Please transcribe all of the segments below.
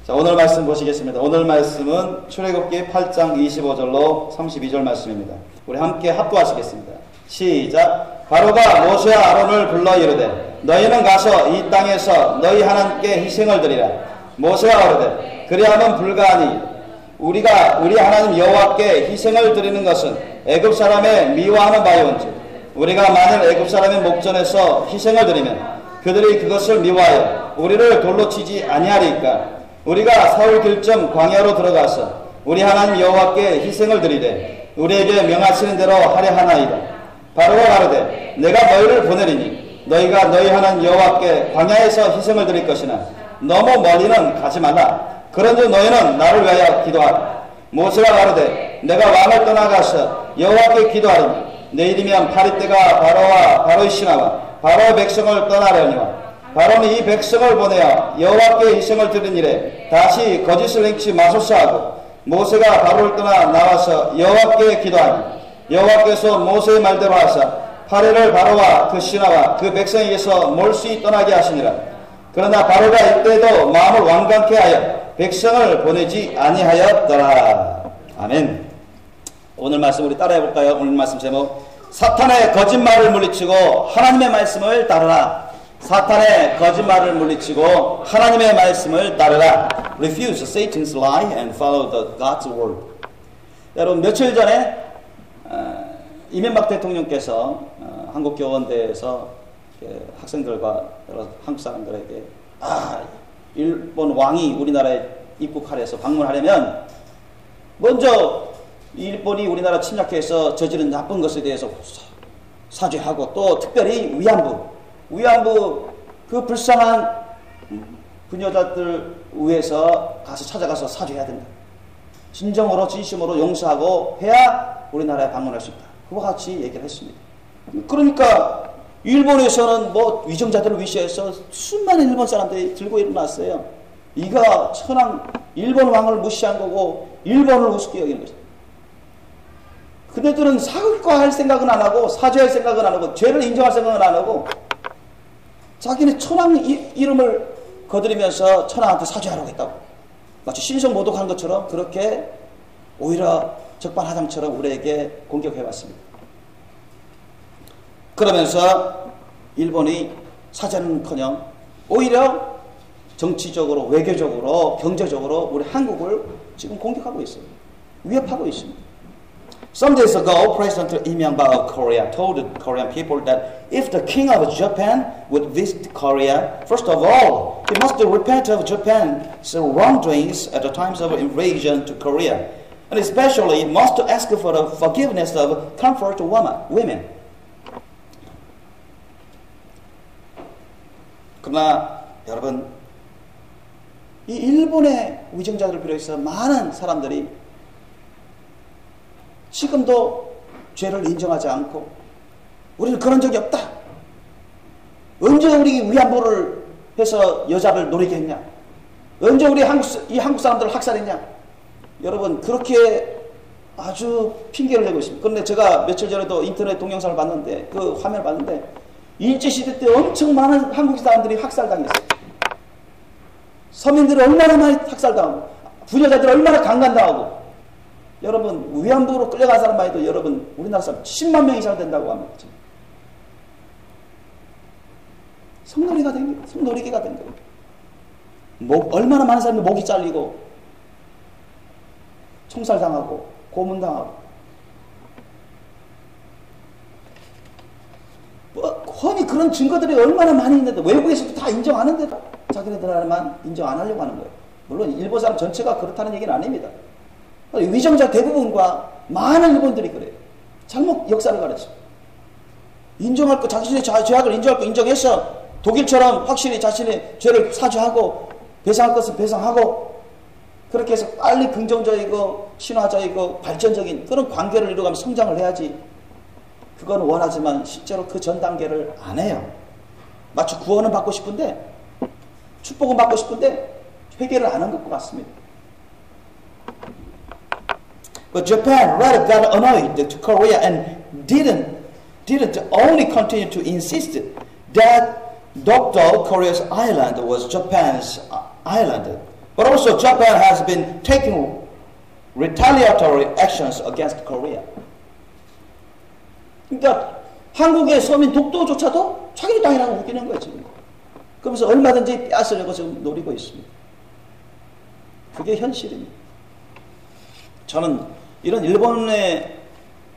자, 오늘 말씀 보시겠습니다. 오늘 말씀은 출애굽기 8장 25절로 32절 말씀입니다. 우리 함께 합독하시겠습니다. 시작. 바로가 모세와 아론을 불러 이르되 너희는 가서 이 땅에서 너희 하나님께 희생을 드리라. 모세가 이르되 그리하면 불가하니 우리가 우리 하나님 여호와께 희생을 드리는 것은 애굽 사람의 미워하는 바이온즉 우리가 만일 애굽 사람의 목전에서 희생을 드리면 그들이 그것을 미워하여 우리를 돌로 치지 아니하리이까. 우리가 사울 길쯤 광야로 들어가서 우리 하나님 여호와께 희생을 드리되 우리에게 명하시는 대로 하려 하나이다. 바로가 가로되 내가 너희를 보내리니 너희가 너희 하나님 여호와께 광야에서 희생을 드릴 것이나 너무 멀리는 가지 말라. 그런즉 너희는 나를 위하여 기도하라. 모세가 가로되 내가 왕을 떠나가서 여호와께 기도하리니 내일이면 파리떼가 바로와 바로의 신하와 바로의 백성을 떠나려니와 바로는 이 백성을 보내어 여호와께 희생을 드린 이래 다시 거짓을 행치 마소서 하고 모세가 바로를 떠나 나와서 여호와께 기도하니 여호와께서 모세의 말대로 하사 파리를 바로와 그 신하와 그 백성에게서 몰수히 떠나게 하시니라. 그러나 바로가 이때도 마음을 완강케 하여 백성을 보내지 아니하였더라. 아멘. 오늘 말씀 우리 따라해 볼까요? 오늘 말씀 제목 사탄의 거짓말을 물리치고 하나님의 말씀을 따르라. 사탄의 거짓말을 물리치고 하나님의 말씀을 따르라. Refuse Satan's lie and follow the God's word. 여러분 며칠 전에 이명박 대통령께서 한국교원대에서 학생들과 여러 한국 사람들에게 일본 왕이 우리나라에 입국하려 해서 방문하려면 먼저 일본이 우리나라 침략해서 저지른 나쁜 것에 대해서 사죄하고 또 특별히 위안부 그 불쌍한 부녀자들 위해서 찾아가서 사죄해야 된다. 진정으로 진심으로 용서하고 해야 우리나라에 방문할 수 있다. 그와 같이 얘기를 했습니다. 그러니까 일본에서는 뭐 위정자들을 위시해서 수많은 일본 사람들이 들고 일어났어요. 이가 천황 일본 왕을 무시한 거고 일본을 우습게 여기는 것이다. 그네들은 사과할 생각은 안 하고 사죄할 생각은 안 하고 죄를 인정할 생각은 안 하고 자기네 천황 이름을 거드리면서 천황한테 사죄하라고 했다고. 마치 신성모독한 것처럼 그렇게 오히려 적반하장처럼 우리에게 공격해왔습니다. 그러면서 일본이 사죄는커녕 오히려 정치적으로, 외교적으로, 경제적으로 우리 한국을 지금 공격하고 있습니다. 위협하고 있습니다. Some days ago, President Lee Myung-bak of Korea told the Korean people that if the king of Japan would visit Korea, first of all, he must repent of Japan's wrongdoings at the times of invasion to Korea, and especially must ask for the forgiveness of comfort women. 그러나 여러분, 이 일본의 위정자들을 비롯해서 많은 사람들이 지금도 죄를 인정하지 않고 우리는 그런 적이 없다. 언제 우리 위안부를 해서 여자를 노리게 했냐? 언제 우리 한국 사람들을 학살했냐? 여러분 그렇게 아주 핑계를 대고 있습니다. 그런데 제가 며칠 전에도 인터넷 동영상을 봤는데 그 화면을 봤는데 일제시대 때 엄청 많은 한국 사람들이 학살당했어요. 서민들이 얼마나 많이 학살당하고 부녀자들이 얼마나 강간당하고 여러분 위안부로 끌려간 사람만 해도 여러분 우리나라 사람 10만 명 이상 된다고 합니다. 성놀이가 된 거예요. 성놀이개가 된 거예요. 얼마나 많은 사람이 목이 잘리고 총살당하고 고문당하고 훤히 그런 증거들이 얼마나 많이 있는데 외국에서도 다 인정하는데도 자기네들만 인정 안 하려고 하는 거예요. 물론 일본 사람 전체가 그렇다는 얘기는 아닙니다. 위정자 대부분과 많은 일본들이 그래요. 잘못 역사를 가르쳐. 인정할 거, 자신의 죄악을 인정할 거 인정해서 독일처럼 확실히 자신의 죄를 사죄하고 배상할 것은 배상하고 그렇게 해서 빨리 긍정적이고 친화적이고 발전적인 그런 관계를 이루어가면서 성장을 해야지. 그건 원하지만 실제로 그 전 단계를 안 해요. 마치 구원은 받고 싶은데 축복은 받고 싶은데 회개를 안 한 것 같습니다. But Japan rather got annoyed to Korea and didn't only continue to insist that Dokdo, Korea's island, was Japan's island, But also Japan has been taking retaliatory actions against Korea. 그러니까 한국의 서민 독도조차도 자기 땅이라고 우기는 거예요, 지금. 그러면서 얼마든지 빼앗으려고 지금 노리고 있습니다. 그게 현실입니다. 저는 이런 일본의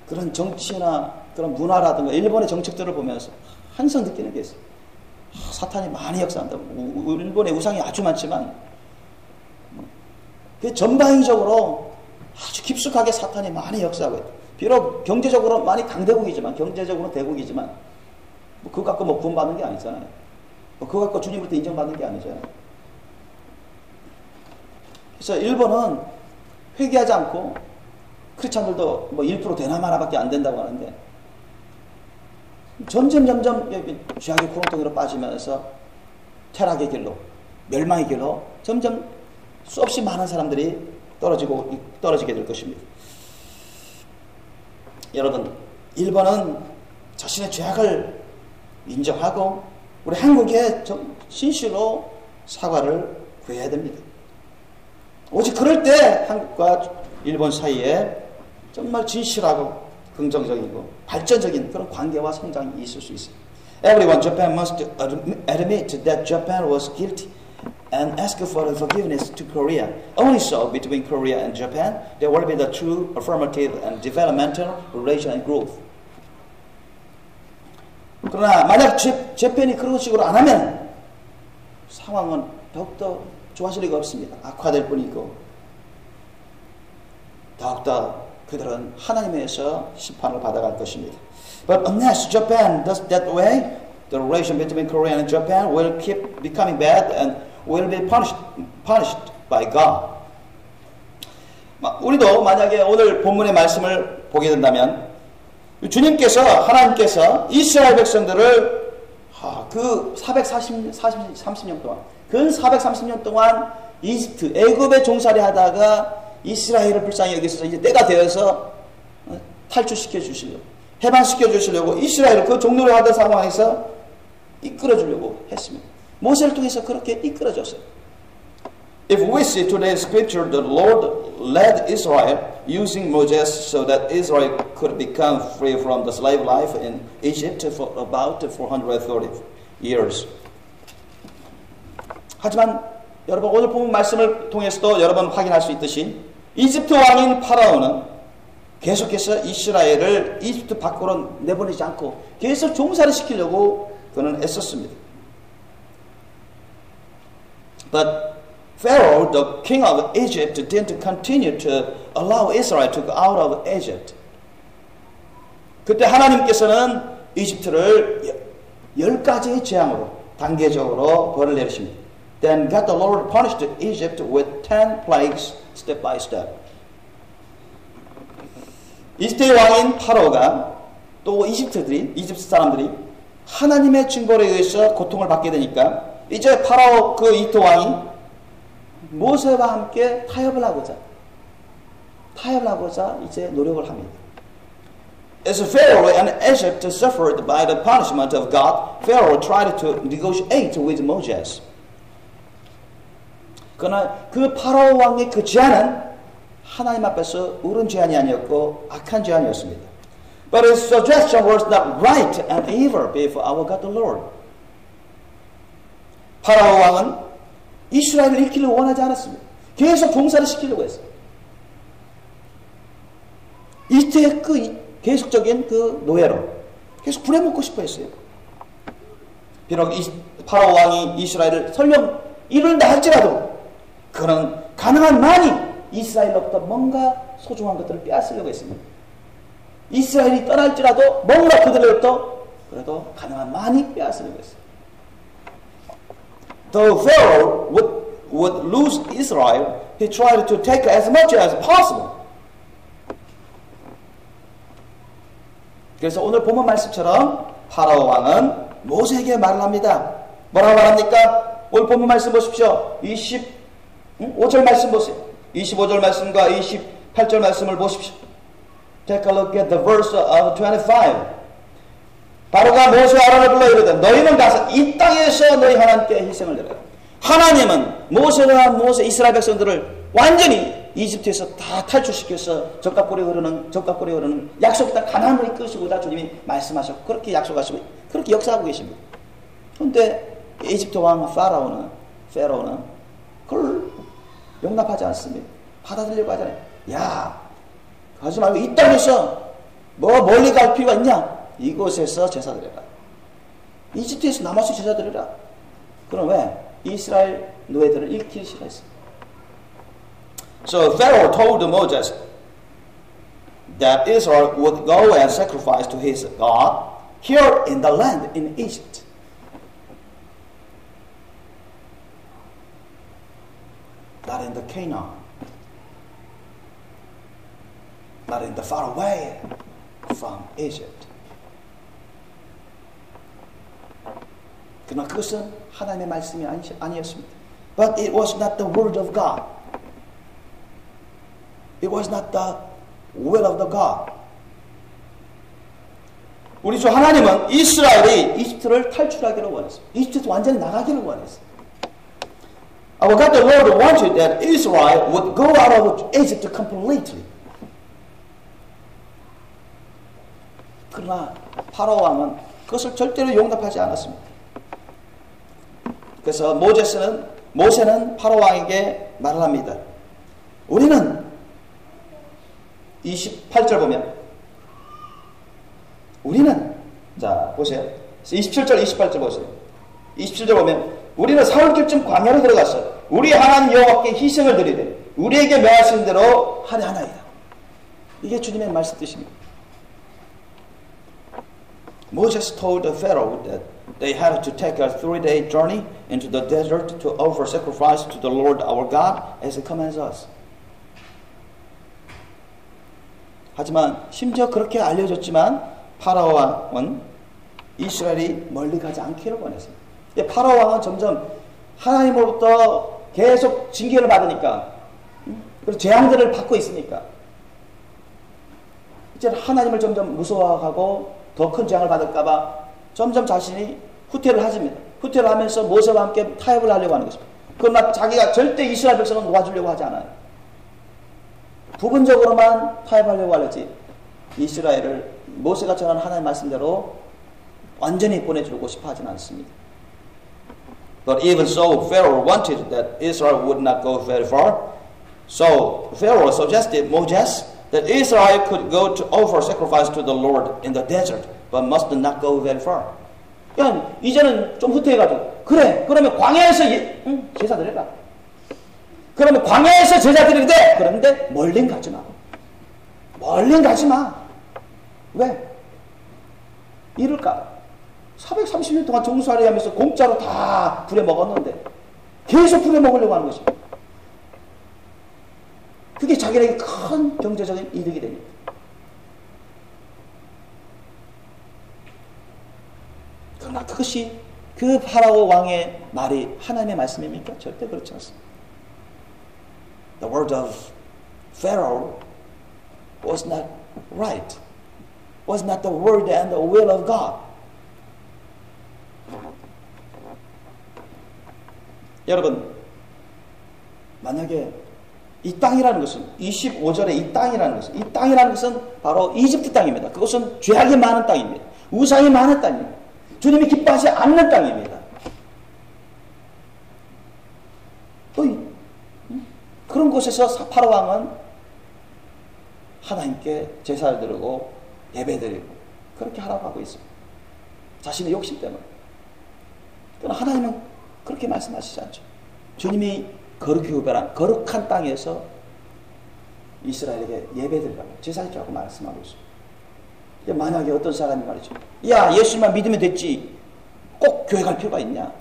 그런 정치나 그런 문화라든가 일본의 정책들을 보면서 항상 느끼는 게 있어요. 사탄이 많이 역사한다고. 일본의 우상이 아주 많지만 전방위적으로 아주 깊숙하게 사탄이 많이 역사하고 있다. 비록 경제적으로 많이 강대국이지만, 경제적으로 대국이지만 그거 갖고 구원받는 게 아니잖아요. 그거 갖고 주님부터 인정받는 게 아니잖아요. 그래서 일본은 회개하지 않고 크리스찬들도 1% 되나 마나밖에 안 된다고 하는데 점점 죄악의 구렁텅이로 빠지면서 타락의 길로, 멸망의 길로 점점 수없이 많은 사람들이 떨어지게 될 것입니다. 여러분, 일본은 자신의 죄악을 인정하고 우리 한국에 진실로 사과를 구해야 됩니다. 오직 그럴 때 한국과 일본 사이에 정말 진실하고 긍정적이고 발전적인 그런 관계와 성장이 있을 수 있어요. Everyone, Japan must admit that Japan was guilty and ask for forgiveness to Korea. Only so, between Korea and Japan, there will be the true affirmative and developmental relation and growth. 그러나 만약 재팬이 그런 식으로 안 하면 상황은 더욱더 좋아질 리가 없습니다. 악화될 뿐이고 더욱더 그들은 하나님에서 심판을 받아갈 것입니다. But unless Japan does that way, the relation between Korea and Japan will keep becoming bad and will be punished by God. 우리도 만약에 오늘 본문의 말씀을 보게 된다면 하나님께서 이스라엘 백성들을 그 30년 동안 근 430년 동안 이집트, 애굽에 종살이 하다가 이스라엘을 불쌍히 여기서 이제 때가 되어서 탈출시켜 주시려고, 해방시켜 주시려고 이스라엘을 그 종로를 하던 상황에서 이끌어 주려고 했습니다. 모세를 통해서 그렇게 이끌어 줬어요. If we see today's scripture, the Lord led Israel using Moses so that Israel could become free from the slave life in Egypt for about 430 years. 하지만 여러분, 오늘 본 말씀을 통해서도 여러분 확인할 수 있듯이 이집트 왕인 파라오는 계속해서 이스라엘을 이집트 밖으로 내보내지 않고 계속 종살이 시키려고 그는 애썼습니다. But Pharaoh, the king of Egypt, didn't continue to allow Israel to go out of Egypt. 그때 하나님께서는 이집트를 10가지의 재앙으로 단계적으로 벌을 내리십니다. Then God the Lord punished Egypt with 10 plagues step by step. 이집트의 왕인 파라오가 또 이집트 사람들이 하나님의 징벌에 의해서 고통을 받게 되니까 이제 파라오 그 이집트 왕이 모세와 함께 타협을 하고자 이제 노력을 합니다. As Pharaoh and Egypt suffered by the punishment of God, Pharaoh tried to negotiate with Moses. 그러나 그 파라오 왕의 그 제안은 하나님 앞에서 옳은 제안이 아니었고 악한 제안이었습니다. But his suggestion was not right and evil before our God the Lord. 파라오 왕은 이스라엘을 잃기를 원하지 않았습니다. 계속 종살이 시키려고 했어요. 이집트의 그 계속적인 그 노예로 계속 부려먹고 싶어 했어요. 비록 파라오 왕이 이스라엘을 설령 이룬다 할지라도 그는 가능한 많이 이스라엘로부터 뭔가 소중한 것들을 빼앗으려고 했습니다. 이스라엘이 떠날지라도 뭔가 그들로부터 그래도 가능한 많이 빼앗으려고 했어요. Though Pharaoh would lose Israel, he tried to take as much as possible. 그래서 오늘 본문 말씀처럼 파라오 왕은 모세에게 말을 합니다. 뭐라고 말합니까? 오늘 본문 말씀 보십시오. 25절 말씀 보세요. 25절 말씀과 28절 말씀을 보십시오. Take a look at the verse of 25. 바로가 모세와 아론을 불러 이르되 너희는 가서 이 땅에서 너희 하나님께 희생을 드려라. 하나님은 모세 이스라엘 백성들을 완전히 이집트에서 다 탈출시켜서 적각골에 흐르는 약속 땅 가나안으로 이끄시고자 주님이 말씀하셨고 그렇게 약속하시고 그렇게 역사하고 계십니다. 그런데 이집트 왕 페라오는 그걸 용납하지 않습니다. 받아들이려고 하잖아요. 야, 하지 말고 이 땅에서 뭐 멀리 갈 필요가 있냐? 이곳에서 제사 드려라. 이집트에서 남아서 제사 드려라. 그럼 왜? 이스라엘 노예들을 잃기 싫어했습니다. So Pharaoh told Moses that Israel would go and sacrifice to his God here in the land in Egypt. Not in the Canaan. Not in the far away from Egypt. 그러나 그것은 하나님의 말씀이 아니었습니다. But it was not the word of God. It was not the will of the God. 우리 주 하나님은 이스라엘이 이집트를 탈출하기를 원했습니다. 이집트에서 완전히 나가기를 원했습니다. Our God the Lord wanted that Israel would go out of Egypt completely. 그러나 파라오 왕은 그것을 절대로 용납하지 않았습니다. 그래서 모세는 파라오 왕에게 말을 합니다. 우리는 28절 보면 우리는 자 보세요. 27절 28절 보세요. 27절 보면 우리는 사흘쯤 광야로 들어갔어. 우리 하나님 여호와께 희생을 드리되 우리에게 명하신 대로 하나이다. 이게 주님의 말씀 뜻입니다. Moses told the Pharaoh that they had to take a 3-day journey into the desert to offer sacrifice to the Lord our God as He commands us. 하지만 심지어 그렇게 알려졌지만 파라오 왕은 이스라엘이 멀리 가지 않기를 원했습니다. 파라오 왕은 점점 하나님으로부터 계속 징계를 받으니까 그리고 재앙들을 받고 있으니까 이제 하나님을 점점 무서워하고 더 큰 재앙을 받을까봐 점점 자신이 후퇴를 하십니다. 후퇴를 하면서 모세와 함께 타협을 하려고 하는 것입니다. 그러나 자기가 절대 이스라엘 백성을 놓아주려고 하지 않아요. 부분적으로만 타협하려고 하지 이스라엘을 모세가 전한 하나님의 말씀대로 완전히 보내주고 싶어 하진 않습니다. But even so, Pharaoh wanted that Israel would not go very far. So Pharaoh suggested Moses that Israel could go to offer sacrifice to the Lord in the desert, but must not go very far. 그냥 이제는 좀 후퇴해가지고 그래 그러면 광야에서 제사 드려라. 그러면 광야에서 제사 드리는데 그런데 멀린 가지 마. 멀린 가지 마. 왜? 이럴까? 430년 동안 정수하려 하면서 공짜로 다 부려먹었는데 계속 부려먹으려고 하는 것입니다. 그게 자기에게 큰 경제적인 이득이 됩니다. 그러나 그것이 그 파라오 왕의 말이 하나님의 말씀입니까? 절대 그렇지 않습니다. The word of Pharaoh was not right. Was not the word and the will of God. 여러분, 만약에 이 땅이라는 것은 25절에 이 땅이라는 것은 바로 이집트 땅입니다. 그것은 죄악이 많은 땅입니다. 우상이 많은 땅입니다. 주님이 기뻐하지 않는 땅입니다. 또 그런 곳에서 파라오 왕은 하나님께 제사를 드리고 예배드리고 그렇게 하라고 하고 있습니다. 자신의 욕심 때문에. 그러나 하나님은 그렇게 말씀하시지 않죠. 주님이 거룩히 구별한 거룩한 땅에서 이스라엘에게 예배드리라고 제사드리라고 말씀하고 있습니다. 만약에 어떤 사람이 말이죠. 야, 예수만 믿으면 됐지. 꼭 교회 갈 필요가 있냐?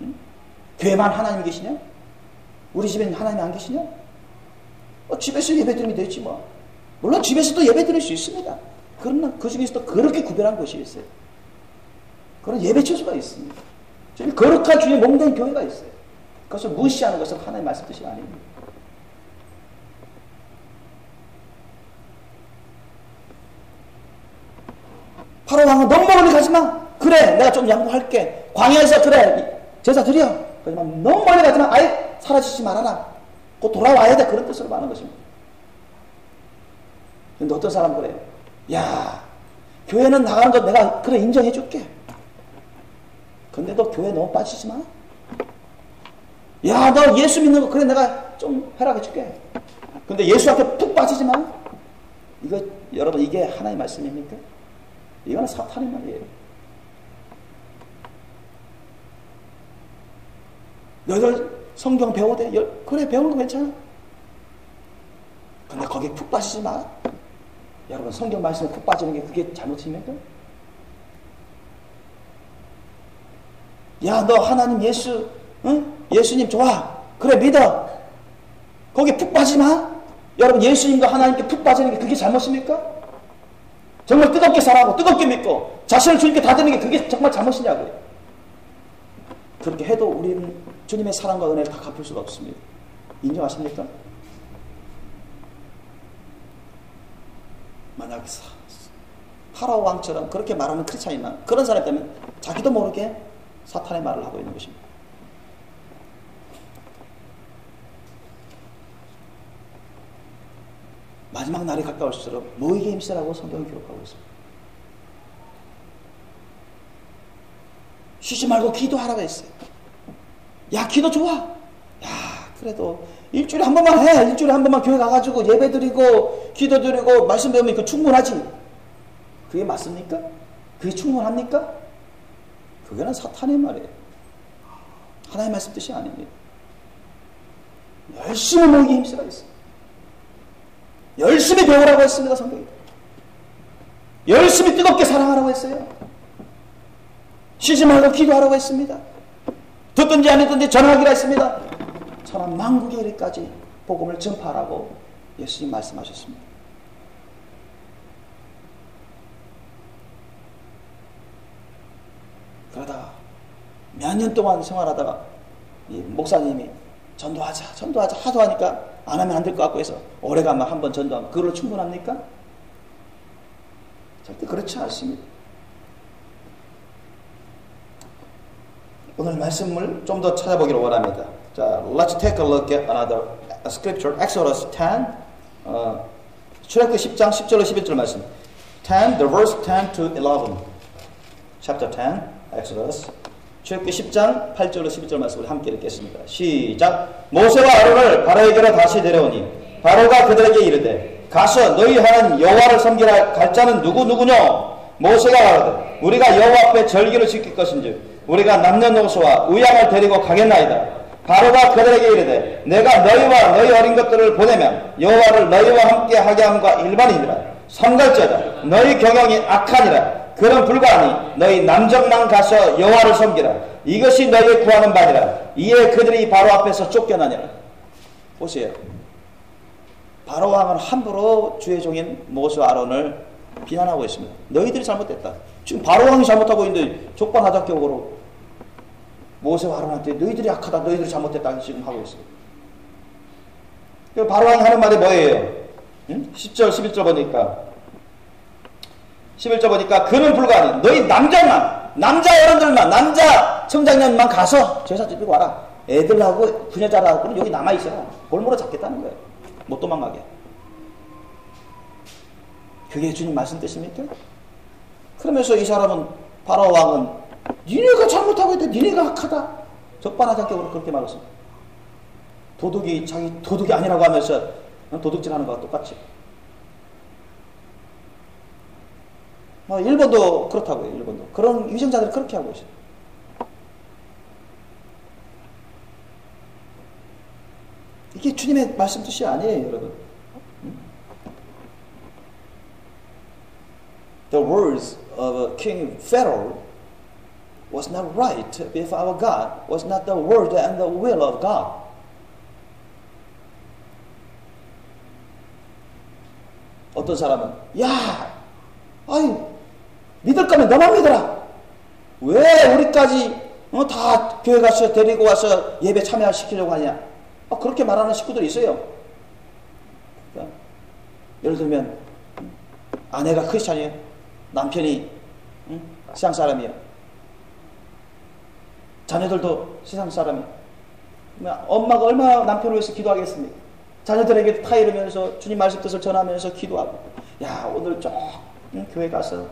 응? 교회만 하나님이 계시냐? 우리 집에는 하나님이 안 계시냐? 집에서 예배드리면 되지 뭐. 물론 집에서도 예배드릴 수 있습니다. 그러나 그 중에서도 그렇게 구별한 것이 있어요. 그런 예배처소가 있습니다. 거룩한 주님의 몸된 교회가 있어요. 그것을 무시하는 것은 하나님의 말씀 뜻이 아닙니다. 파라오 왕은 너무 멀리 가지 마. 그래, 내가 좀 양보할게. 광야에서 그래, 제사 드려. 하지만 너무 멀리 가지만 아예 사라지지 말아라. 곧 돌아와야 돼. 그런 뜻으로 말하는 것입니다. 근데 어떤 사람은 그래요. 야, 교회는 나가는 거 내가 그래 인정해 줄게. 근데 너 교회 너무 빠지지 마. 야, 너 예수 믿는 거 그래 내가 좀 허락해 줄게. 근데 예수 앞에 푹 빠지지 마. 이거 여러분 이게 하나의 말씀입니까? 이거는 사탄의 말이에요. 너희들 성경 배워대. 그래 배우는 거 괜찮아. 근데 거기에 푹 빠지지 마. 여러분 성경 말씀에 푹 빠지는 게 그게 잘못입니까? 야, 너 하나님 예수, 응? 예수님 좋아. 그래 믿어. 거기에 푹 빠지지 마. 여러분 예수님과 하나님께 푹 빠지는 게 그게 잘못입니까? 정말 뜨겁게 사랑하고 뜨겁게 믿고 자신을 주님께 다 드리는 게 그게 정말 잘못이냐고요. 그렇게 해도 우리는 주님의 사랑과 은혜를 다 갚을 수가 없습니다. 인정하십니까? 만약 파라오 왕처럼 그렇게 말하는 크리스찬이나 그런 사람 때문에 자기도 모르게 사탄의 말을 하고 있는 것입니다. 마지막 날이 가까울수록 모이게 힘쓰라고 성경이 기록하고 있습니다. 쉬지 말고 기도하라고 했어요. 야, 기도 좋아. 야, 그래도 일주일에 한 번만 해. 일주일에 한 번만 교회 가가지고 예배 드리고 기도 드리고 말씀 배우면 그 충분하지. 그게 맞습니까? 그게 충분합니까? 그게는 사탄의 말이에요. 하나님의 말씀 뜻이 아닙니다. 열심히 모이게 힘쓰라고 했어요. 열심히 배우라고 했습니다. 성경이. 열심히 뜨겁게 사랑하라고 했어요. 쉬지 말고 기도하라고 했습니다. 듣든지 안 듣든지 전하기로 했습니다. 천하 만국에 이르기까지 복음을 전파하라고 예수님 말씀하셨습니다. 그러다가 몇 년 동안 생활하다가 이 목사님이 전도하자 하도 하니까 안 하면 안 될 것 같고 해서 오래간만 한번 전도하면 그걸로 충분합니까? 절대 그렇지 않습니다. 오늘 말씀을 좀 더 찾아보기를 원합니다. 자, let's take a look at another scripture. Exodus 10, 출애굽기 10장 10절로 11절 말씀. 10, the verse 10 to 11. Chapter 10, Exodus. 출애굽기 10장 8절로 11절 말씀 우리 함께 읽겠습니다. 시작. 모세와 아론을 바로에게로 다시 데려오니 바로가 그들에게 이르되 가서 너희 하나님 여호와를 섬기라 갈 자는 누구냐? 모세가 가로되 우리가 여호와 앞에 절기를 지킬 것인즉 우리가 남녀노소와 우양을 데리고 가겠나이다. 바로가 그들에게 이르되 내가 너희와 너희 어린 것들을 보내면 여호와를 너희와 함께 하게 함과 일반이니라. 삼갈지어다 너희 경영이 악하니라. 그런 불가하니 너희 남정만 가서 여호와를 섬기라. 이것이 너희의 구하는 바니라. 이에 그들이 바로 앞에서 쫓겨나니라. 보세요. 바로 왕은 함부로 주의 종인 모세와 아론을 비난하고 있습니다. 너희들이 잘못됐다. 지금 바로 왕이 잘못하고 있는데 족반하작격으로 모세와 아론한테 너희들이 악하다, 너희들이 잘못됐다 지금 하고 있어요. 바로 왕이 하는 말이 뭐예요? 10절 11절 보니까 11절 보니까 그는 불가하니 너희 남자만, 남자 어른들만, 남자 청장년만 가서 제사 드리고 와라. 애들하고 부녀자라고는 여기 남아있어라. 골무로 잡겠다는 거예요. 못 도망가게. 그게 주님 말씀 뜻입니까? 그러면서 이 사람은 바로 왕은 니네가 잘못하고 있는데 니네가 악하다. 적반하장격으로 그렇게 말했습니다. 도둑이 자기 도둑이 아니라고 하면서 도둑질하는 거와 똑같이. 일본도 그렇다고요. 일본도 그런 위정자들이 그렇게 하고 있어요. 이게 주님의 말씀 뜻이 아니에요, 여러분. The words of King Pharaoh was not right before our God, was not the word and the will of God. 어떤 사람은 아이 믿을 거면 너만 믿어라. 왜 우리까지 다 교회 가서 데리고 와서 예배 참여시키려고 하냐? 그렇게 말하는 식구들이 있어요. 그러니까 예를 들면 아내가 크리스찬이에요. 남편이 서양 사람이에요. 자녀들도 세상 사람이 엄마가 얼마나 남편을 위해서 기도하겠습니까? 자녀들에게 타이르면서 주님 말씀 뜻을 전하면서 기도하고, 야 오늘 쭉 교회 가서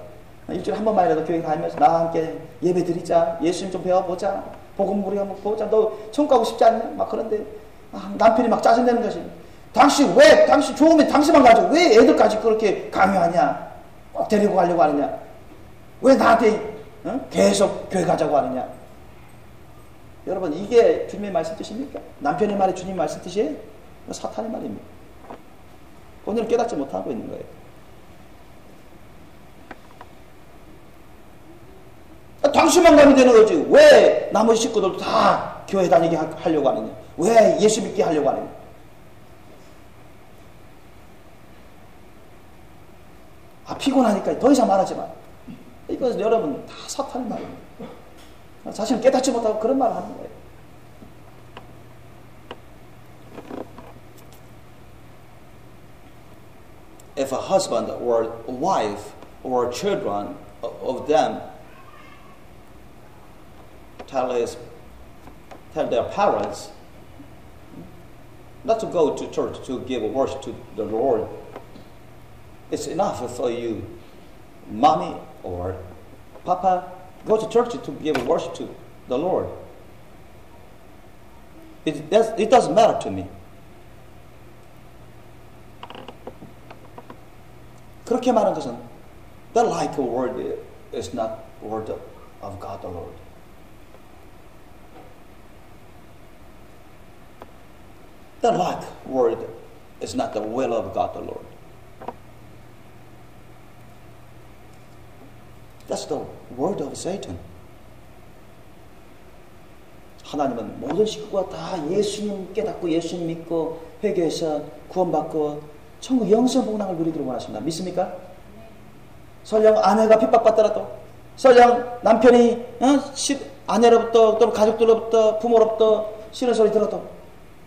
일주일에 한 번만이라도 교회 다니면서 나와 함께 예배 드리자, 예수님 좀 배워보자, 복음 우리 한번 보자, 너 천국 가고 싶지 않냐? 막 그런데 남편이 막 짜증내는 것이, 당신 좋으면 당신만 가지고 왜 애들까지 그렇게 강요하냐? 꼭 데리고 가려고 하느냐? 왜 나한테 계속 교회 가자고 하느냐? 여러분, 이게 주님의 말씀 뜻입니까? 남편의 말이 주님의 말씀 뜻이에요? 사탄의 말입니다. 오늘 깨닫지 못하고 있는 거예요. 당신만 가면 되는 거지. 왜 나머지 식구들도 다 교회 다니게 하려고 하느냐? 왜 예수 믿게 하려고 하느냐? 피곤하니까 더 이상 말하지 마. 이것은 여러분 다 사탄의 말입니다. 자신을 깨닫지 못하고 그런 말을 하는 거예요. If a husband or a wife or children of them tell their parents not to go to church to give worship to the Lord, it's enough for you, mommy or papa, go to church to give worship to the Lord. It doesn't matter to me. 그렇게 말하는 것은 the like word is not word of God the Lord. The like word is not the will of God the Lord. That's the word of Satan. 하나님은 모든 식구가 다 예수님 깨닫고 예수님 믿고 회개해서 구원받고 천국 영생 복락을 누리기를 원하십니다. 믿습니까? 설령 아내가 핍박받더라도, 설령 남편이 아내로부터 또는 가족들로부터 부모로부터 싫은 소리 들어도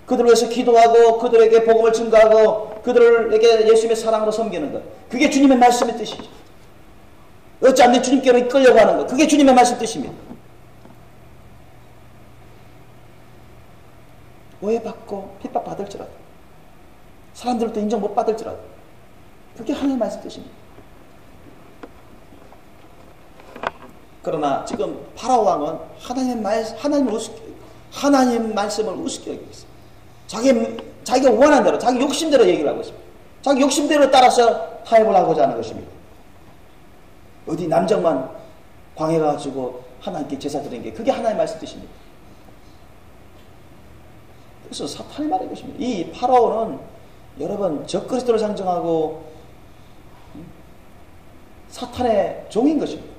그들을 위해서 기도하고 그들에게 복음을 증거하고 그들에게 예수님의 사랑으로 섬기는 것, 그게 주님의 말씀의 뜻이죠. 어찌 안 돼 주님께로 이끌려고 하는 것, 그게 주님의 말씀 뜻입니다. 오해받고 핍박받을지라도, 사람들도 인정 못 받을지라도, 그게 하나님의 말씀 뜻입니다. 그러나 지금 파라오 왕은 하나님 말씀을 우습게 여기고 있습니다. 자기가 원하는 대로, 자기 욕심대로 얘기를 하고 있습니다. 자기 욕심대로 따라서 타협을 하고자 하는 것입니다. 어디 남정만 광해 가지고 하나님께 제사 드리는 게 그게 하나님의 말씀 뜻입니다. 그래서 사탄의 말인 것입니다. 이 파라오는 여러분 적그리스도를 상징하고 사탄의 종인 것입니다.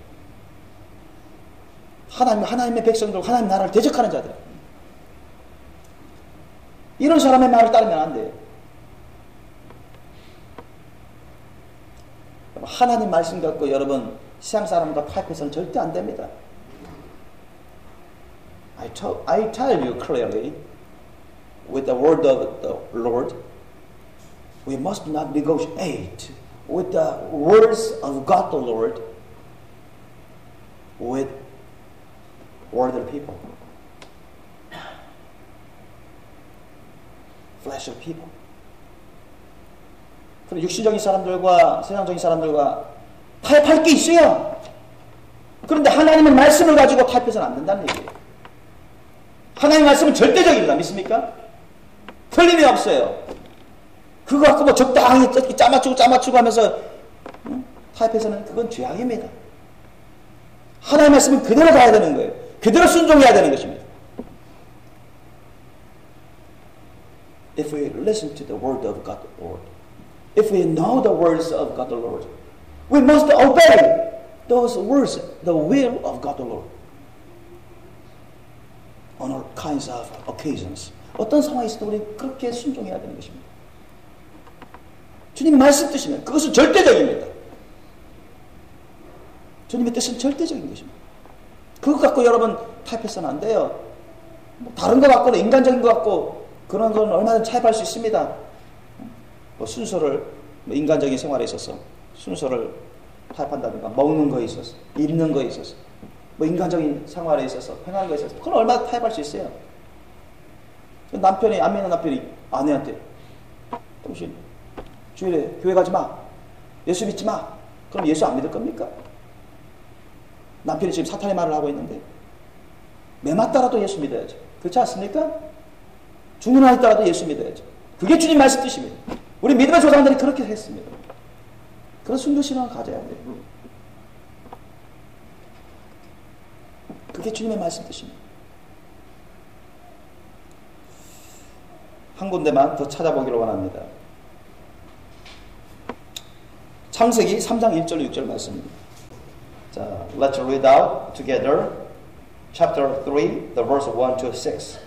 하나님의 백성들, 하나님 나라를 대적하는 자들, 이런 사람의 말을 따르면 안 돼요. 하나님 말씀 갖고 여러분 세상 사람과 타협해서는 절대 안 됩니다. I tell you clearly, with the word of the Lord, we must not negotiate with the words of God the Lord with worldly people, fleshly people. 그런 육신적인 사람들과 세상적인 사람들과 타협할 게 있어요. 그런데 하나님의 말씀을 가지고 타협해서는 안 된다는 얘기예요. 하나님의 말씀은 절대적입니다. 믿습니까? 틀림이 없어요. 그거 갖고 뭐 적당히 짜맞추고 하면서 타협해서는 그건 죄악입니다. 하나님의 말씀은 그대로 가야 되는 거예요. 그대로 순종해야 되는 것입니다. If we listen to the word of God the Lord, if we know the words of God the Lord, we must obey those words, the will of God the Lord, on all kinds of occasions. 어떤 상황이 있어도 우리 그렇게 순종해야 되는 것입니다. 주님의 말씀 뜻이면 그것은 절대적입니다. 주님의 뜻은 절대적인 것입니다. 그거 갖고 여러분 타협해서는 안 돼요. 다른 거 갖고는 인간적인 거 갖고 그런 건 얼마든지 타협할 수 있습니다. 순서를 인간적인 생활에 있어서 순서를 타협한다든가, 먹는 거에 있어서, 입는 거에 있어서, 뭐 인간적인 생활에 있어서 행하는 것에 있어서 그건 얼마나 타협할 수 있어요. 남편이 안 믿는 남편이 아내한테 당신 주일에 교회 가지 마, 예수 믿지 마. 그럼 예수 안 믿을 겁니까? 남편이 지금 사탄의 말을 하고 있는데 매 맞더라도 예수 믿어야죠. 그렇지 않습니까? 죽는 한이 있더라도 예수 믿어야죠. 그게 주님 말씀 뜻입니다. 우리 믿음의 조상들이 그렇게 했습니다. 그런 순교신앙을 가져야 돼요. 그게 주님의 말씀 뜻입니다. 한 군데만 더 찾아보기를 원합니다. 창세기 3장 1절 6절 말씀입니다. 자, let's read out together chapter 3, the verse 1 to 6.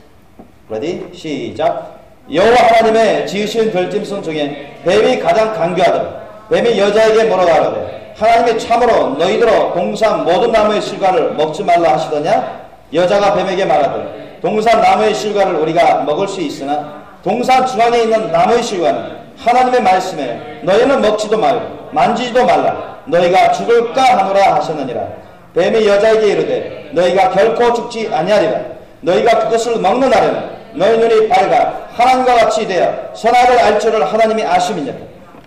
Ready? 시작. 여호와 하나님의 지으신 별짐승 중에 뱀이 가장 간교하더라. 뱀이 여자에게 뭐라고 하더래? 하나님이 참으로 너희들어 동산 모든 나무의 실과를 먹지 말라 하시더냐? 여자가 뱀에게 말하더래. 동산 나무의 실과를 우리가 먹을 수 있으나 동산 중앙에 있는 나무의 실과는 하나님의 말씀에 너희는 먹지도 말고 만지지도 말라. 너희가 죽을까 하노라 하셨느니라. 뱀이 여자에게 이르되 너희가 결코 죽지 아니하리라. 너희가 그것을 먹는 날에는 너희 눈이 밝아 하나님과 같이 되어 선악을 알 줄을 하나님이 아심이니라.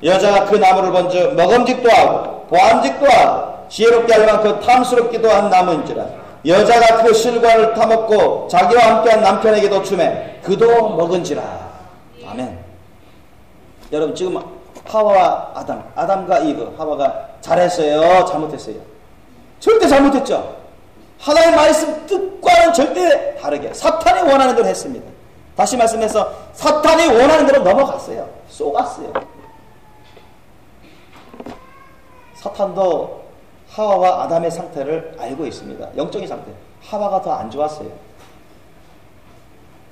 여자가 그 나무를 본즉 먹음직도 하고 보암직도 하고 지혜롭게 할 만큼 탐스럽기도 한 나무인지라. 여자가 그 실과를 타먹고 자기와 함께한 남편에게도 주매 그도 먹은지라. 아멘. 여러분 지금 하와와 아담과 이브, 하와가 잘했어요? 잘못했어요? 절대 잘못했죠. 하나님의 말씀 뜻과는 절대 다르게 사탄이 원하는 대로 했습니다. 다시 말씀해서 사탄이 원하는 대로 넘어갔어요. 쏘갔어요. 사탄도 하와와 아담의 상태를 알고 있습니다. 영적인 상태. 하와가 더 안 좋았어요.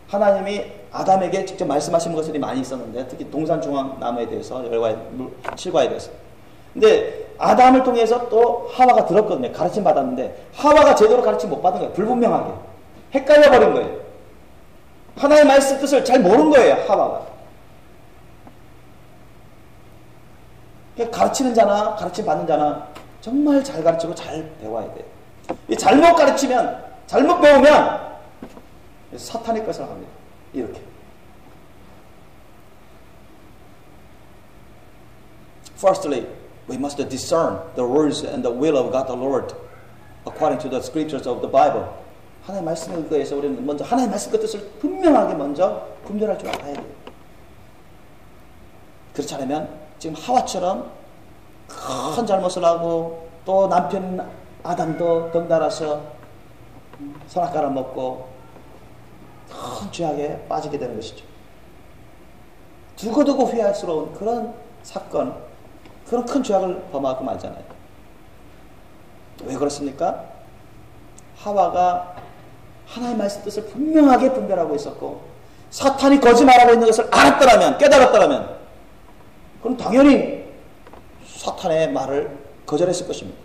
하나님이 아담에게 직접 말씀하신 것들이 많이 있었는데 특히 동산 중앙 나무에 대해서 열과의 실과에 대해서. 근데 아담을 통해서 또 하와가 들었거든요. 가르침 받았는데 하와가 제대로 가르침 못 받은 거예요. 불분명하게. 헷갈려 버린 거예요. 하나님의 말씀 뜻을 잘 모르는 거예요. 하와가. 가르치는 자나 가르침 받는 자나 정말 잘 가르치고 잘 배워야 돼요. 잘못 가르치면 잘못 배우면 사탄의 것을 합니다. 이렇게. Firstly, we must discern the words and the will of God the Lord according to the scriptures of the Bible. 하나님의 말씀에 의거해서 우리는 먼저 하나님의 말씀의 뜻을 분명하게 먼저 분별할 줄 알아야 돼요. 그렇지 않으면 지금 하와처럼 큰 잘못을 하고 또 남편 아담도 덩달아서 선악과를 먹고 큰 죄악에 빠지게 되는 것이죠. 두고두고 후회스러운 그런 사건, 그런 큰 죄악을 범하고 말잖아요. 왜 그렇습니까? 하와가 하나님의 말씀 뜻을 분명하게 분별하고 있었고 사탄이 거짓말하고 있는 것을 알았더라면, 깨달았더라면 그럼 당연히 사탄의 말을 거절했을 것입니다.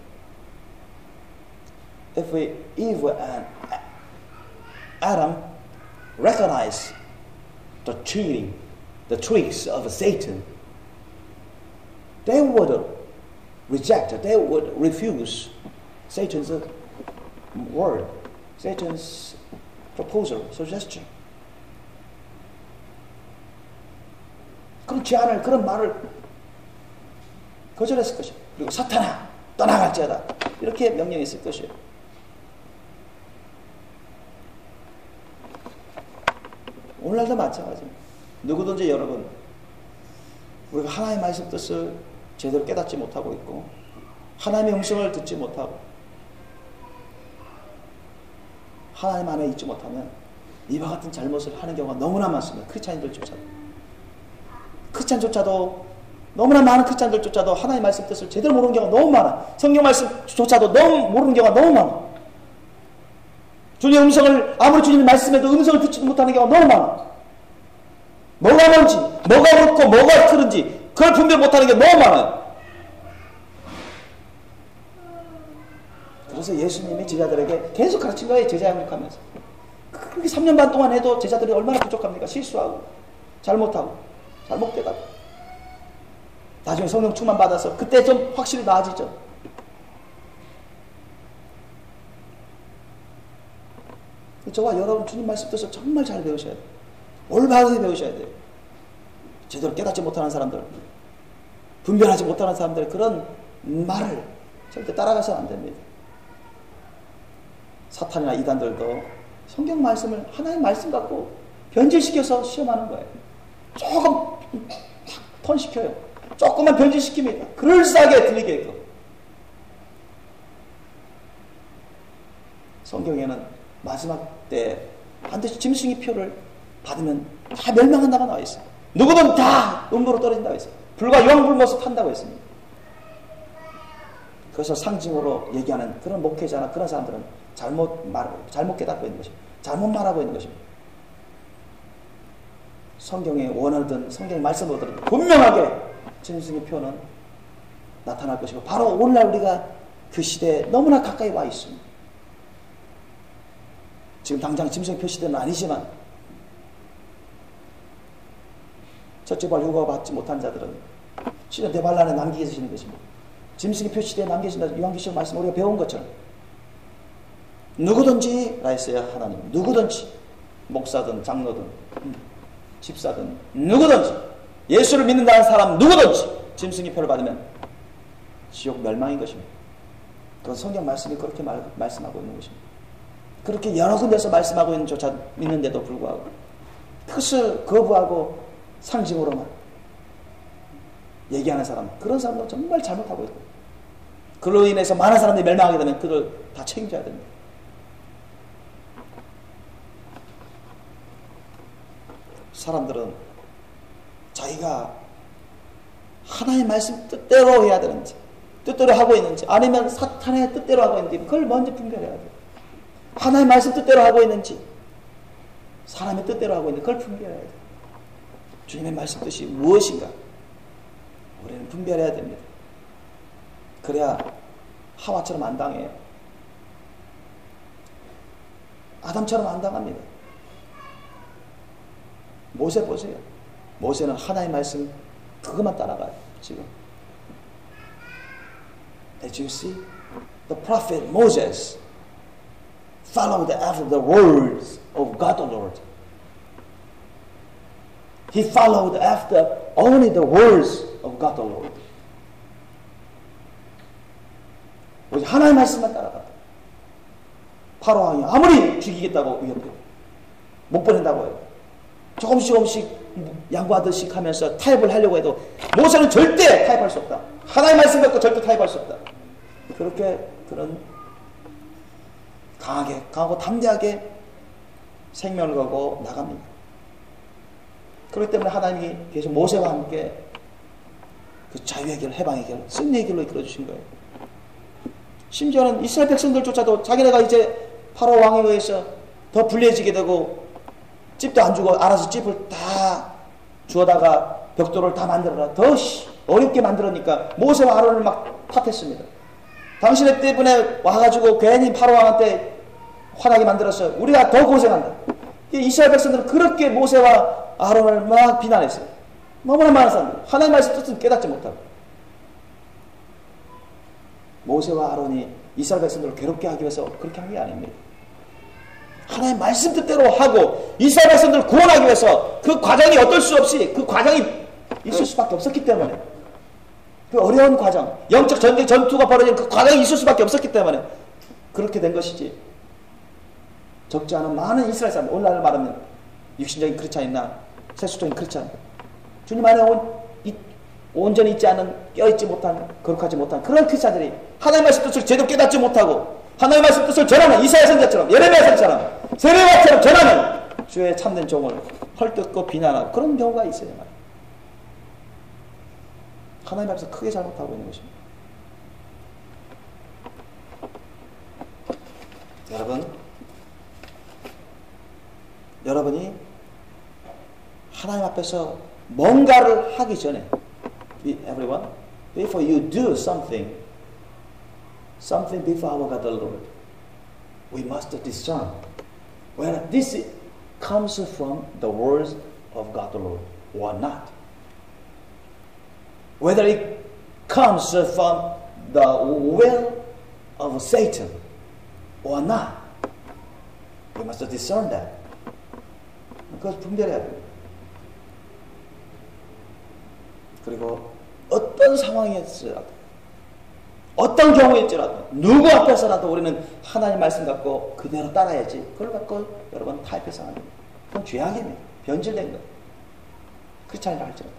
If Eve and Adam recognize the cheating, the tricks of Satan, they would reject, they would refuse Satan's word, Satan's proposal, suggestion. 그런 제안을, 그런 말을 거절했을 것이에요. 그리고 사탄아 떠나갈지어다 이렇게 명령했을 것이에요. 오늘날도 마찬가지입니다. 누구든지 여러분 우리가 하나님의 말씀 뜻을 제대로 깨닫지 못하고 있고 하나님의 음성을 듣지 못하고 하나님 안에 있지 못하면 이와 같은 잘못을 하는 경우가 너무나 많습니다. 크리스찬조차도 너무나 많은 크리스찬들조차도 하나님의 말씀 뜻을 제대로 모르는 경우가 너무 많아. 성경 말씀조차도 너무 모르는 경우가 너무 많아. 주님의 음성을 아무리 주님의 말씀에도 음성을 듣지도 못하는 경우가 너무 많아. 뭐가 뭔지, 뭐가 옳고 뭐가 틀은지 그걸 분별 못하는 게 너무 많아요. 그래서 예수님이 제자들에게 계속 가르친 거예요. 제자 양육하면서. 그렇게 3년 반 동안 해도 제자들이 얼마나 부족합니까? 실수하고 잘못하고 잘못되다고. 나중에 성령 충만 받아서 그때 좀 확실히 나아지죠. 저와 여러분 주님 말씀 뜻을 정말 잘 배우셔야 돼요. 올바르게 배우셔야 돼요. 제대로 깨닫지 못하는 사람들, 분별하지 못하는 사람들의 그런 말을 절대 따라가서는 안 됩니다. 사탄이나 이단들도 성경 말씀을 하나의 말씀 갖고 변질시켜서 시험하는 거예요. 조금 턴시켜요. 조금만 변질시킵니다. 그럴싸하게 들리게끔. 성경에는 마지막 때 반드시 짐승의 표를 받으면 다 멸망한다고 나와 있어요. 누구든 다 음부로 떨어진다고 했어요. 불과 유황불못을 탄다고 했습니다. 그래서 상징으로 얘기하는 그런 목회자나 그런 사람들은 잘못 깨닫고 있는 것입니다. 잘못 말하고 있는 것입니다. 성경의 원어든 성경의 말씀으로든 분명하게 짐승의 표는 나타날 것이고 바로 오늘날 우리가 그 시대에 너무나 가까이 와 있습니다. 지금 당장 짐승의 표 시대는 아니지만 첫째 발 휴가 받지 못한 자들은 시대 대반란에 남기게 되시는 것입니다. 짐승의 표 시대에 남기신다. 요한계시록 말씀 우리가 배운 것처럼 누구든지 라 했어요. 하나님 누구든지 목사든 장로든 집사든 누구든지 예수를 믿는다는 사람 누구든지 짐승의 표를 받으면 지옥 멸망인 것입니다. 그건 성경 말씀이 그렇게 말씀하고 있는 것입니다. 그렇게 여러 군데서 말씀하고 있는데도 불구하고 그것을 거부하고 상징으로만 얘기하는 사람, 그런 사람들은 정말 잘못하고 있고 그로 인해서 많은 사람들이 멸망하게 되면 그를 다 책임져야 됩니다. 사람들은 자기가 하나님의 말씀 뜻대로 해야 되는지 뜻대로 하고 있는지 아니면 사탄의 뜻대로 하고 있는지 그걸 먼저 분별해야 돼요. 하나님의 말씀 뜻대로 하고 있는지 사람의 뜻대로 하고 있는지 그걸 분별해야 돼요. 주님의 말씀 뜻이 무엇인가 우리는 분별해야 됩니다. 그래야 하와처럼 안 당해요. 아담처럼 안 당합니다. 모세 보세요. 모세는 하나님의 말씀 그것만 따라가요. 지금 As you see, the prophet Moses followed after the words of God the Lord. He followed after only the words of God the Lord. 오직 하나님의 말씀만 따라갔다. 파로 왕이 아무리 죽이겠다고 위협해요. 못 보낸다고 해요. 조금씩 양보하듯이 하면서 타협을 하려고 해도 모세는 절대 타협할 수 없다. 하나님의 말씀 갖고 절대 타협할 수 없다. 그렇게 그런 강하고 담대하게 생명을 걸고 나갑니다. 그렇기 때문에 하나님이 계속 모세와 함께 그 자유의 길, 해방의 길, 승리의 길로 이끌어 주신 거예요. 심지어는 이스라엘 백성들조차도 자기네가 이제 파로 왕에 의해서 더 불리해지게 되고 집도 안 주고 알아서 집을 다 주어다가 벽돌을 다 만들어라. 더 어렵게 만들었니까 모세와 아론을 막 탓했습니다. 당신의 때문에 와가지고 괜히 파로 왕한테 화나게 만들었어요. 우리가 더 고생한다. 이스라엘 백성들은 그렇게 모세와 아론을 막 비난했어요. 너무나 많은 사람들. 하나님의 말씀 뜻은 깨닫지 못하고. 모세와 아론이 이스라엘 백성들을 괴롭게 하기 위해서 그렇게 한 게 아닙니다. 하나님의 말씀 뜻대로 하고 이스라엘 백성들을 구원하기 위해서 그 과정이 어떨 수 없이 그 과정이 있을 수밖에 없었기 때문에 그 어려운 과정, 영적 전쟁 전투가 벌어지는 그 과정이 있을 수밖에 없었기 때문에 그렇게 된 것이지. 적지 않은 많은 이스라엘 사람, 오늘날 말하면 육신적인 크리스찬이나 세속적인 크리스찬, 주님 안에 온전히 있지 않은, 껴있지 못한, 거룩하지 못한 그런 크리스찬들이 하나님의 말씀 뜻을 제대로 깨닫지 못하고 하나님의 말씀 뜻을 전하는 이사야 선지자처럼, 예레미야 선지자처럼, 세례와처럼 전하는 주의 참된 종을 헐뜯고 비난하고 그런 경우가 있어요. 하나님 앞에서 크게 잘못하고 있는 것입니다. 여러분이 하나님 앞에서 뭔가를 하기 전에 everyone, before you do something before our God the Lord, we must discern whether this comes from the words of God the Lord or not. Whether it comes from the will of Satan or not. We must discern that. 그것을 분별해야 돼요. 그리고 어떤 상황일지라도, 어떤 경우일지라도, 누구 앞에서라도 우리는 하나님 말씀 갖고 그대로 따라야지. 그걸 갖고 여러분 타협해서 하는 거예요. 그건 죄악입니다. 변질된 거예요. 그렇지 않으라 할지라도.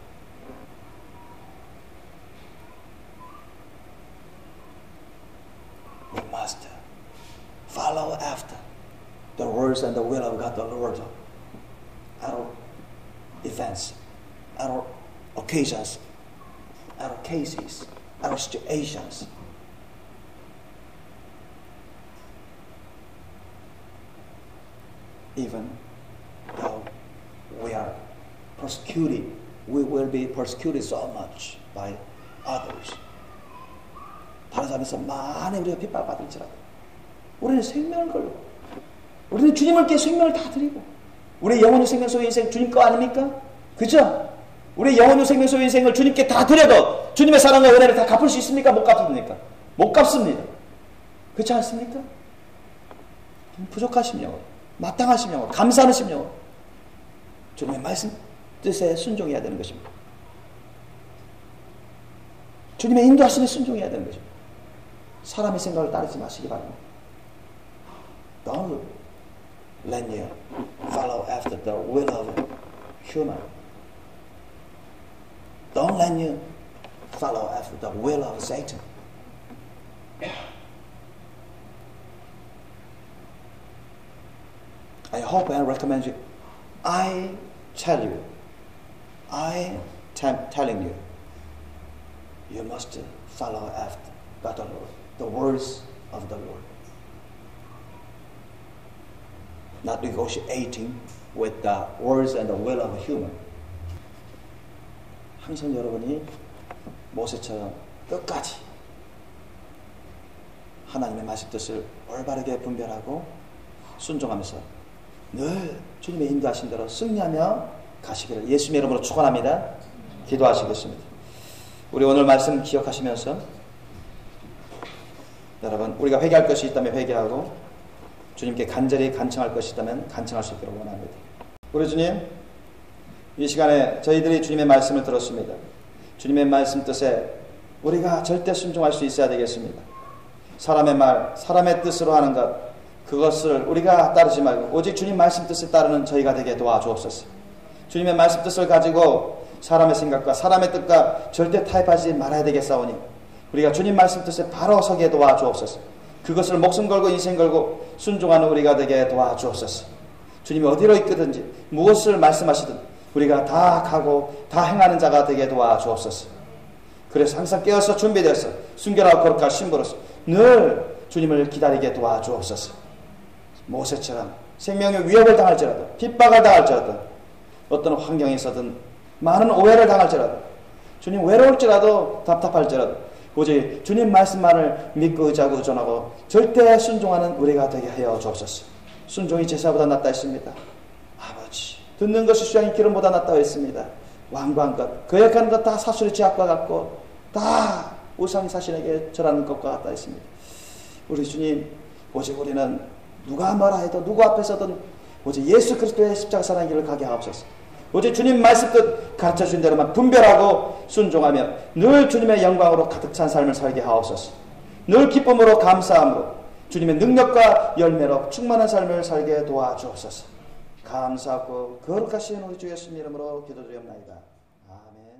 We must follow after the words and the will of God, the Lord, our events, our occasions, our cases, our situations. Even though we are persecuted, we will be persecuted so much by others. 다른 사람에서 많이 우리가 핍박받을지라도 우리는 생명을 걸고 우리는 주님께 생명을 다 드리고 우리의 영혼의 생명 속의 인생 주님 거 아닙니까? 그죠? 우리의 영혼의 생명 속의 인생을 주님께 다 드려도 주님의 사랑과 은혜를 다 갚을 수 있습니까? 못 갚습니까? 못 갚습니다. 그렇지 않습니까? 부족하신 영혼, 마땅하신 영혼, 감사하는 심령으로 주님의 말씀 뜻에 순종해야 되는 것입니다. 주님의 인도하심에 순종해야 되는 것입니다. 사람의 생각을 따르지 마시기 바랍니다. Don't let you follow after the will of human. Don't let you follow after the will of Satan. I hope and recommend you. I tell you, I am telling you, you must follow after God the Lord, the words of the Lord. Not negotiating with the words and the will of a human. 항상 여러분이 모세처럼 끝까지 하나님의 말씀 뜻을 올바르게 분별하고 순종하면서 늘 주님의 인도하신 대로 승리하며 가시기를 예수님의 이름으로 축원합니다. 기도하시겠습니다. 우리 오늘 말씀 기억하시면서 여러분 우리가 회개할 것이 있다면 회개하고 주님께 간절히 간청할 것이 있다면 간청할 수 있기를 원합니다. 우리 주님, 이 시간에 저희들이 주님의 말씀을 들었습니다. 주님의 말씀 뜻에 우리가 절대 순종할 수 있어야 되겠습니다. 사람의 말, 사람의 뜻으로 하는 것, 그것을 우리가 따르지 말고 오직 주님 말씀 뜻을 따르는 저희가 되게 도와주옵소서. 주님의 말씀 뜻을 가지고 사람의 생각과 사람의 뜻과 절대 타협하지 말아야 되겠사오니 우리가 주님 말씀 뜻에 바로 서게 도와주옵소서. 그것을 목숨 걸고 인생 걸고 순종하는 우리가 되게 도와주옵소서. 주님이 어디로 이끄든지 무엇을 말씀하시든 우리가 다 가고 다 행하는 자가 되게 도와주옵소서. 그래서 항상 깨어서 준비되어서 순결하고 거룩한 신부로서 늘 주님을 기다리게 도와주옵소서. 모세처럼 생명의 위협을 당할지라도 핍박을 당할지라도 어떤 환경에서든 많은 오해를 당할지라도 주님 외로울지라도 답답할지라도 오직 주님 말씀만을 믿고 의지하고 의존하고 절대 순종하는 우리가 되게 하여 주옵소서. 순종이 제사보다 낫다 했습니다. 아버지, 듣는 것이 수양이 기름보다 낫다고 했습니다. 완고한 것, 거역하는 것 다 사술의 죄악과 같고 다 우상 사신에게 절하는 것과 같다 했습니다. 우리 주님, 오직 우리는 누가 뭐라 해도 누구 앞에서든 오직 예수 그리스도의 십자가 사랑의 길을 가게 하옵소서. 오직 주님 말씀 뜻 가르쳐 준 대로만 분별하고 순종하며 늘 주님의 영광으로 가득 찬 삶을 살게 하옵소서. 늘 기쁨으로 감사함으로 주님의 능력과 열매로 충만한 삶을 살게 도와주옵소서. 감사하고 거룩하신 우리 주 예수님 이름으로 기도드리옵나이다. 아멘.